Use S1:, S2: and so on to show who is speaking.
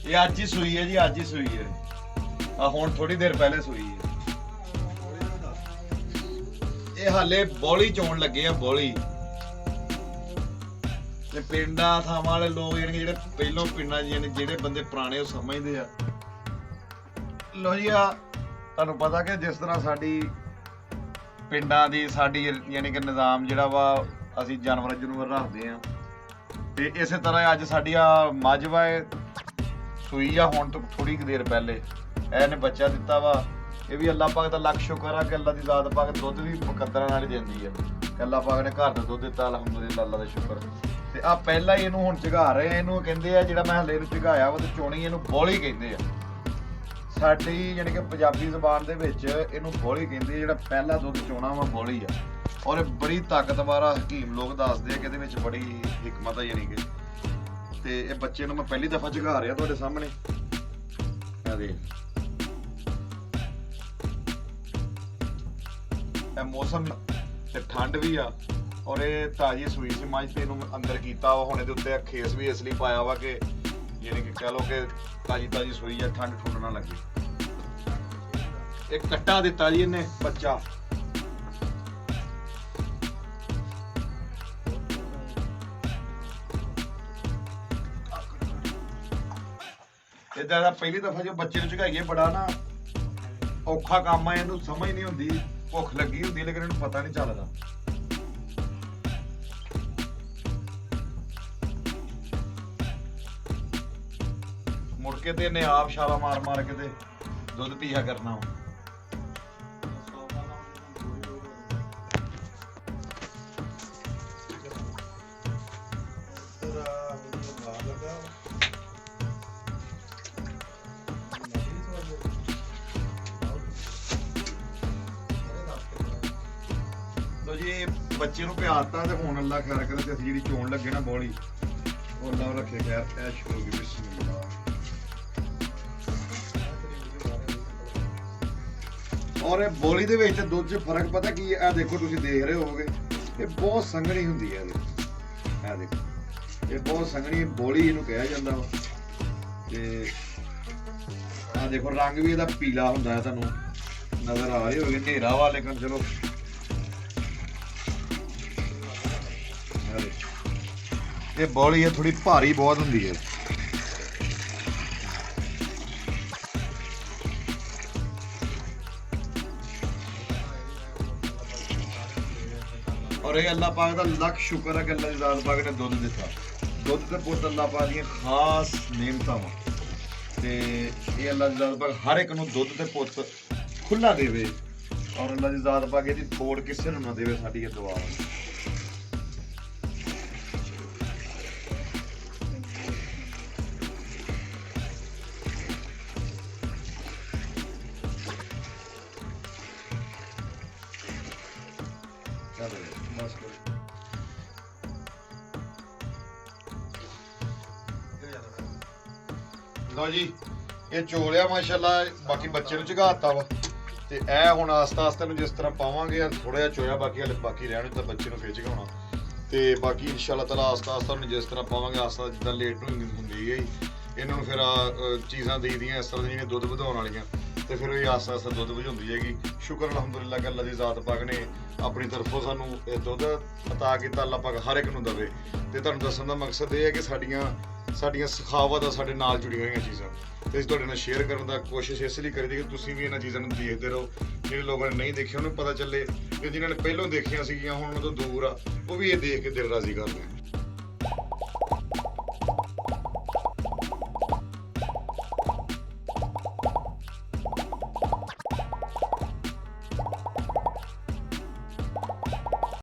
S1: ये अज ही सूई है जी, अज ही सूई है। हुण थोड़ी देर पहले सूई है। ये हाले बौली चोण लगे आ, बौली। ते पिंडां थावां वाले लोग यानी कि जेह्ड़े पहलों पिंडां यानी जेह्ड़े बंदे पुराने ओह समझदे आ। लो जी तुहानूं पता कि जिस तरह साडी पिंडां दी साडी यानी कि निज़ाम जिहड़ा वा ਅਸੀਂ ਜਾਨਵਰ ਰੱਖਦੇ ਆ ਤੇ ਇਸੇ ਤਰ੍ਹਾਂ ਅੱਜ ਸਾਡੀ ਆ ਮੱਝ ਵਾ ਸੂਈ ਆ ਹੁਣ ਤੋਂ ਥੋੜੀ ਦੇਰ ਪਹਿਲੇ ਇਹਨੇ ਬੱਚਾ ਦਿੱਤਾ ਵਾ। ਇਹ ਵੀ ਅੱਲਾਹ ਪਾਕ ਦਾ ਲੱਖ ਸ਼ੁਕਰ ਆ ਕਿ ਅੱਲਾਹ ਦੀ ਜ਼ਾਤ ਪਾਕ ਦੁੱਧ ਵੀ ਮੁਕੱਦਰਾਂ ਨਾਲ ਦਿੰਦੀ ਆ ਕਿ ਅੱਲਾਹ ਪਾਕ ਨੇ ਘਰ ਦਾ ਦੁੱਧ ਦਿੱਤਾ, ਅਲਹਮਦੁਲਿਲਾ, ਅੱਲਾਹ ਦਾ ਸ਼ੁਕਰ। ਤੇ ਆ ਪਹਿਲਾਂ ਹੀ ਇਹਨੂੰ ਹੁਣ ਝਗਾ ਰਹੇ ਆ। ਇਹਨੂੰ ਕਹਿੰਦੇ ਆ ਜਿਹੜਾ ਮੈਂ ਹਲੇ ਨੂੰ ਝਗਾਇਆ ਵਾ ਤੇ ਚੋਣੀ ਇਹਨੂੰ ਬੋਲੀ ਕਹਿੰਦੇ ਆ ਸਾਡੀ ਯਾਨੀ ਕਿ ਪੰਜਾਬੀ ਜ਼ਬਾਨ ਦੇ ਵਿੱਚ ਇਹਨੂੰ ਬੋਲੀ ਕਹਿੰਦੇ ਆ। ਜਿਹੜਾ ਪਹਿਲਾ ਦੁੱਧ ਚੋਣਾ ਵਾ ਬੋਲੀ ਆ ਔਰ ਬੜੀ ਤਾਕਤਵਰ ਆ। ਹਕੀਮ ਲੋਕ ਦੱਸਦੇ ਆ ਕਿ ਇਹਦੇ ਵਿੱਚ ਬੜੀ ਹਿਕਮਤ ਆ ਯਾਨੀ ਕਿ। ਤੇ ਇਹ ਬੱਚੇ ਨੂੰ ਮੈਂ ਪਹਿਲੀ ਦਫਾ ਝਗਾ ਰਿਹਾ ਤੁਹਾਡੇ ਸਾਹਮਣੇ। ਇਹ ਦੇਖ ਇਹ ਮੌਸਮ ਤੇ ਠੰਡ ਵੀ ਆ ਔਰ ਇਹ ਤਾਜ਼ੀ ਸੂਈ ਸੀ ਮੱਝ ਤੇ ਇਹਨੂੰ ਅੰਦਰ ਕੀਤਾ ਵਾ। ਹੁਣ ਇਹਦੇ ਉੱਤੇ ਖੇਸ ਵੀ ਇਸ ਲਈ ਪਾਇਆ ਵਾ ਕਿ ਯਾਨੀ ਕਿ ਕਹਿ ਲਓ ਕਿ ਤਾਜ਼ੀ ਸੂਈ ਆ, ਠੰਡ ਠੁੰਡ ਨਾ ਲੱਗੇ। ਇੱਕ ਕੱਟਾ ਦਿੱਤਾ ਜੀ ਇਹਨੇ ਬੱਚਾ। ਇਦਾਂ ਦਾ ਪਹਿਲੀ ਦਫਾ ਜੋ ਬੱਚੇ ਨੂੰ ਝਗਾਈਏ ਬੜਾ ਨਾ ਔਖਾ ਕੰਮ ਆ। ਇਹਨੂੰ ਸਮਝ ਨਹੀਂ ਹੁੰਦੀ, ਭੁੱਖ ਲੱਗੀ ਹੁੰਦੀ ਲੇਕਿਨ ਇਹਨੂੰ ਪਤਾ ਨਹੀਂ ਚੱਲਦਾ। ਮੁੜ ਕੇ ਤੇ ਇਹਨੇ ਆਪ ਛਾਲਾ ਮਾਰ ਮਾਰ ਕੇ ਤੇ ਦੁੱਧ ਪੀਆ ਕਰਨਾ ਵਾ। ਲੋ ਜੀ ਬੱਚੇ ਨੂੰ ਪਿਆਰਤਾ ਤੇ ਹੁਣ ਅੱਲਾ ਖੈਰ ਕਰੇ ਤੇ ਅਸੀਂ ਜਿਹੜੀ ਚੋਣ ਲੱਗੇ ਨਾ ਬੋਲੀ ਉਹ ਅੱਲਾ ਰੱਖੇ ਖੈਰ। ਐਸ਼ ਕਰੋਗੇ ਬਿਸਮਿਲ੍ਲਾ। ਔਰ ਇਹ ਬੋਲੀ ਦੇ ਵਿੱਚ ਦੁੱਧ 'ਚ ਫਰਕ ਪਤਾ ਕੀ ਹੈ? ਇਹ ਦੇਖੋ ਤੁਸੀਂ ਦੇਖ ਰਹੇ ਹੋਵੋਗੇ ਇਹ ਬਹੁਤ ਸੰਘਣੀ ਹੁੰਦੀ ਹੈ। ਇਹ ਦੇਖੋ ਇਹ ਬਹੁਤ ਸੰਘਣੀ ਬੋਲੀ ਇਹਨੂੰ ਕਿਹਾ ਜਾਂਦਾ ਵਾ। ਤੇ ਆਹ ਦੇਖੋ ਰੰਗ ਵੀ ਇਹਦਾ ਪੀਲਾ ਹੁੰਦਾ ਹੈ, ਤੁਹਾਨੂੰ ਨਜ਼ਰ ਆ ਰਹੇ ਹੋਗੇ। ਹਨੇਰਾ ਵਾ ਲੇਕਿਨ ਚਲੋ ਇਹ ਬੋਲੀ ਹੈ ਥੋੜੀ ਭਾਰੀ ਬਹੁਤ ਹੁੰਦੀ ਹੈ। ਔਰ ਇਹ ਅੱਲਾਹ ਪਾਕ ਦਾ ਲੱਖ ਸ਼ੁਕਰ ਹੈ ਕਿ ਅੱਲਾਹ ਦੀ ਜ਼ਾਤ ਪਾਕ ਨੇ ਦੁੱਧ ਦਿੱਤਾ। ਦੁੱਧ ਤੇ ਪੁੱਤ ਅੱਲਾਹ ਪਾਕ ਦੀਆਂ ਖਾਸ ਨੇਮਤਾਂ ਵਾ ਤੇ ਇਹ ਅੱਲਾਹ ਦੀ ਜ਼ਾਤ ਪਾਕ ਹਰ ਇੱਕ ਨੂੰ ਦੁੱਧ ਤੇ ਪੁੱਤ ਖੁੱਲਾ ਦੇਵੇ ਔਰ ਅੱਲਾਹ ਦੀ ਜ਼ਾਤ ਪਾਕ ਇਹਦੀ ਥੋੜ ਕਿਸੇ ਨੂੰ ਨਾ ਦੇਵੇ। ਸਾਡੀ ਇਹ ਦੁਆ ਹੈ। ਲਓ ਜੀ ਇਹ ਚੋਲਿਆ ਮਾਸ਼ਾਅੱਲਾ। ਬਾਕੀ ਬੱਚੇ ਨੂੰ ਝਗਾਤਾ ਵਾ ਤੇ ਇਹ ਹੁਣ ਆਸਤਾ ਆਸਤਾ ਨੂੰ ਜਿਸ ਤਰ੍ਹਾਂ ਪਾਵਾਂਗੇ ਥੋੜਾ ਜਿਹਾ ਚੋਇਆ ਬਾਕੀ ਹਲੇ ਬਾਕੀ ਰਹਿਣ ਤਾਂ ਬੱਚੇ ਨੂੰ ਫੇਰ ਝਗਾਉਣਾ ਤੇ ਬਾਕੀ ਇਨਸ਼ਾਅੱਲਾ ਤਾਲਾ ਆਸਤਾ ਆਸਤਾ ਨੂੰ ਜਿਸ ਤਰ੍ਹਾਂ ਪਾਵਾਂਗੇ ਆਸਤਾ ਜਿੱਦਾਂ ਲੇਟ ਹੁੰਦੀ ਹੈ ਇਹਨਾਂ ਨੂੰ ਫਿਰ ਚੀਜ਼ਾਂ ਦੇਈਆਂ ਇਸ ਤਰ੍ਹਾਂ ਦੀਆਂ ਜਿਹੜੀਆਂ ਦੁੱਧ ਵਧਾਉਣ ਵਾਲੀਆਂ ਤੇ ਫਿਰ ਇਹ ਆਸਤਾ ਆਸਤਾ ਦੁੱਧ ਵਧਾਉਂਦੀ ਹੈਗੀ। ਸ਼ੁਕਰ ਅਲਹਮਦੁਲਿਲਾ ਕਿ ਅੱਲਾਹ ਦੀ ਜ਼ਾਤ ਪਾਕ ਨੇ ਆਪਣੀ ਤਰਫੋਂ ਸਾਨੂੰ ਇਹ ਦੁੱਧ ਅਤਾ ਕੀਤਾ। ਅੱਲਾਹ ਪਾਕ ਹਰ ਇੱਕ ਨੂੰ ਦੇਵੇ। ਤੇ ਤੁਹਾਨੂੰ ਦੱਸਣ ਦਾ ਮਕਸਦ ਇਹ ਹੈ ਕਿ ਸਾਡੀਆਂ ਸਖਾਵਤ ਆ ਸਾਡੇ ਨਾਲ ਜੁੜੀਆਂ ਹੋਈਆਂ ਚੀਜ਼ਾਂ ਤੇ ਅਸੀਂ ਤੁਹਾਡੇ ਨਾਲ ਸ਼ੇਅਰ ਕਰਨ ਦਾ ਕੋਸ਼ਿਸ਼ ਇਸ ਲਈ ਕਰੀਦੀ ਕਿ ਤੁਸੀਂ ਵੀ ਇਹਨਾਂ ਚੀਜ਼ਾਂ ਨੂੰ ਦੇਖਦੇ ਰਹੋ। ਜਿਹੜੇ ਲੋਕਾਂ ਨੇ ਨਹੀਂ ਦੇਖਿਆ ਉਹਨੂੰ ਪਤਾ ਚੱਲੇ ਕਿ ਜਿਨ੍ਹਾਂ ਨੇ ਪਹਿਲਾਂ ਦੇਖੀਆਂ ਸੀਗੀਆਂ ਹੁਣ ਉਹਨਾਂ ਤੋਂ ਦੂਰ ਆ ਉਹ ਵੀ ਇਹ ਦੇਖ ਕੇ ਦਿਲ ਰਾਜ਼ੀ ਕਰਦੇ ਆ।